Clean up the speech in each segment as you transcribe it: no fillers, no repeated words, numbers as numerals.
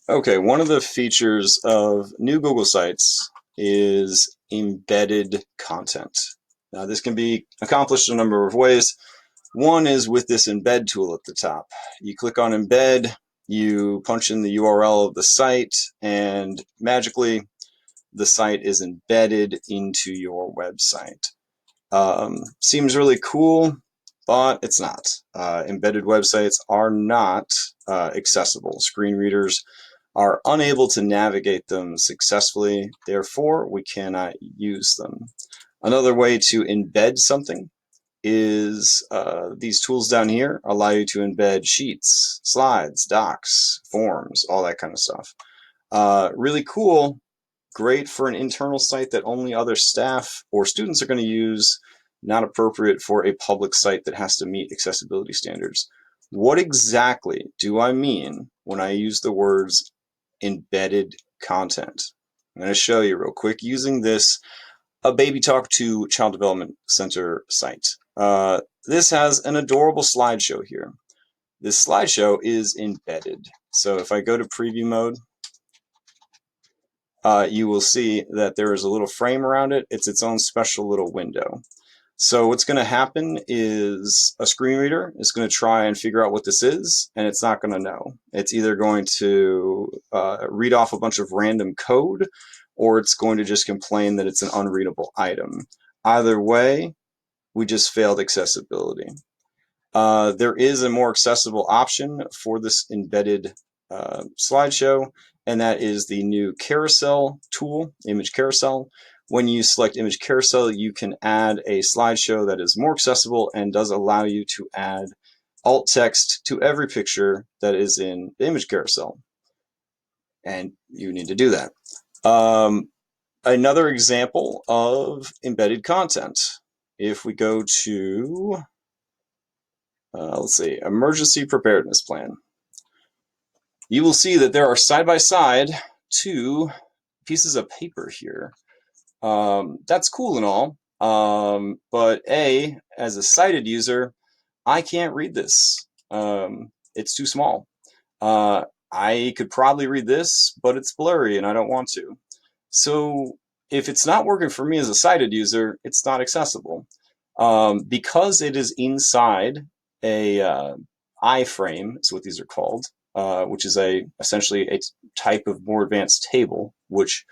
Okay, one of the features of new Google Sites is embedded content. Now, this can be accomplished a number of ways. One is with this embed tool at the top. You click on embed, you punch in the URL of the site, and magically the site is embedded into your website. Seems really cool, but it's not. Embedded websites are not accessible. Screen readers are unable to navigate them successfully, therefore we cannot use them. Another way to embed something is these tools down here allow you to embed sheets, slides, docs, forms, all that kind of stuff. Really cool, great for an internal site that only other staff or students are going to use, not appropriate for a public site that has to meet accessibility standards. What exactly do I mean when I use the words embedded content? I'm going to show you real quick using this a Baby Talk 2 Child Development Center site. This has an adorable slideshow here. This slideshow is embedded. So if I go to preview mode, you will see that there is a little frame around it. It's its own special little window. So what's going to happen is a screen reader is going to try and figure out what this is, and it's not going to know. It's either going to read off a bunch of random code, or it's going to just complain that it's an unreadable item. Either way, we just failed accessibility. There is a more accessible option for this embedded slideshow, and that is the new carousel tool, image carousel. When you select image carousel, you can add a slideshow that is more accessible and does allow you to add alt text to every picture that is in the image carousel. And you need to do that. Another example of embedded content. If we go to, let's see, emergency preparedness plan, you will see that there are side by side two pieces of paper here. That's cool and all, but as a sighted user, I can't read this. It's too small. I could probably read this, but it's blurry and I don't want to. So if it's not working for me as a sighted user, it's not accessible. Because it is inside a iframe, is what these are called, which is essentially a type of more advanced table, which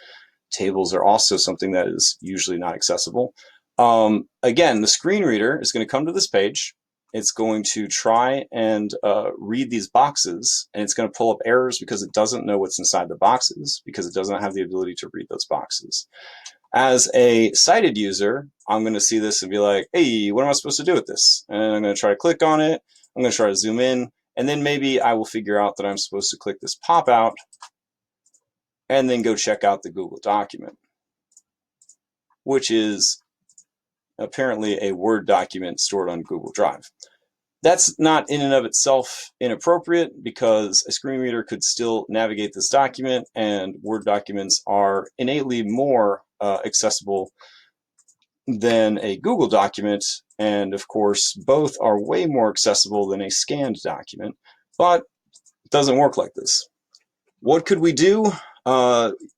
tables are also something that is usually not accessible. Again, the screen reader is going to come to this page. It's going to try and read these boxes, and it's going to pull up errors because it doesn't know what's inside the boxes, because it doesn't have the ability to read those boxes. As a sighted user, I'm going to see this and be like, hey, what am I supposed to do with this? And I'm going to try to click on it. I'm going to try to zoom in, and then maybe I will figure out that I'm supposed to click this pop out and then go check out the Google document, which is apparently a Word document stored on Google Drive. That's not in and of itself inappropriate, because a screen reader could still navigate this document, and Word documents are innately more accessible than a Google document, and of course both are way more accessible than a scanned document, but it doesn't work like this. What could we do?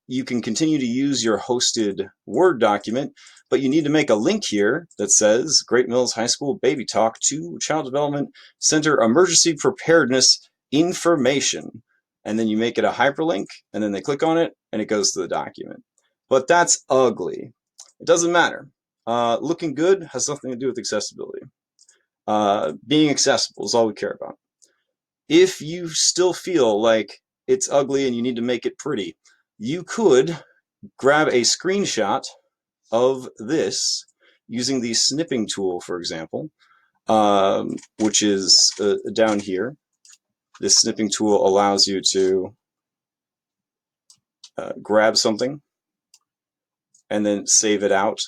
You can continue to use your hosted Word document, but you need to make a link here that says Great Mills High School Baby Talk 2 Child Development Center Emergency Preparedness Information. And then you make it a hyperlink, and then they click on it, and it goes to the document. But that's ugly. It doesn't matter. Looking good has nothing to do with accessibility. Being accessible is all we care about. If you still feel like it's ugly and you need to make it pretty, you could grab a screenshot of this using the snipping tool, for example, which is down here. This snipping tool allows you to grab something and then save it out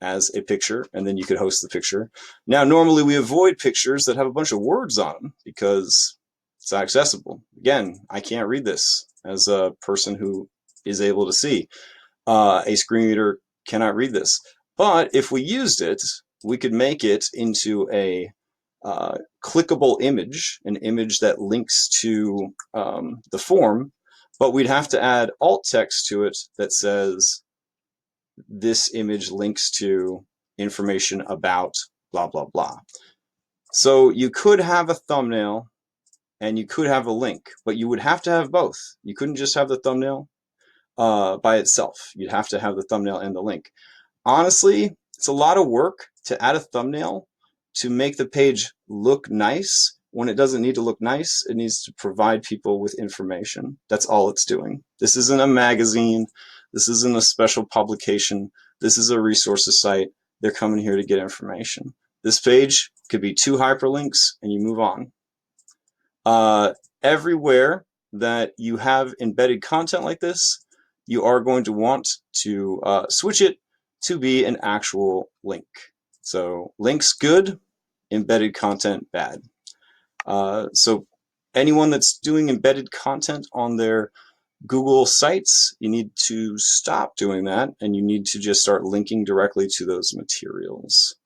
as a picture, and then you could host the picture. Now, normally we avoid pictures that have a bunch of words on them because it's not accessible. Again, I can't read this as a person who is able to see. A screen reader cannot read this. But if we used it, we could make it into a clickable image, an image that links to the form, but we'd have to add alt text to it that says this image links to information about blah, blah, blah. So you could have a thumbnail and you could have a link, but you would have to have both. You couldn't just have the thumbnail by itself. You'd have to have the thumbnail and the link. Honestly, it's a lot of work to add a thumbnail to make the page look nice when it doesn't need to look nice. It needs to provide people with information. That's all it's doing. This isn't a magazine. This isn't a special publication. This is a resources site. They're coming here to get information. This page could be 2 hyperlinks and you move on. Everywhere that you have embedded content like this, you are going to want to switch it to be an actual link. So links good, embedded content bad. So anyone that's doing embedded content on their Google sites, you need to stop doing that and you need to just start linking directly to those materials.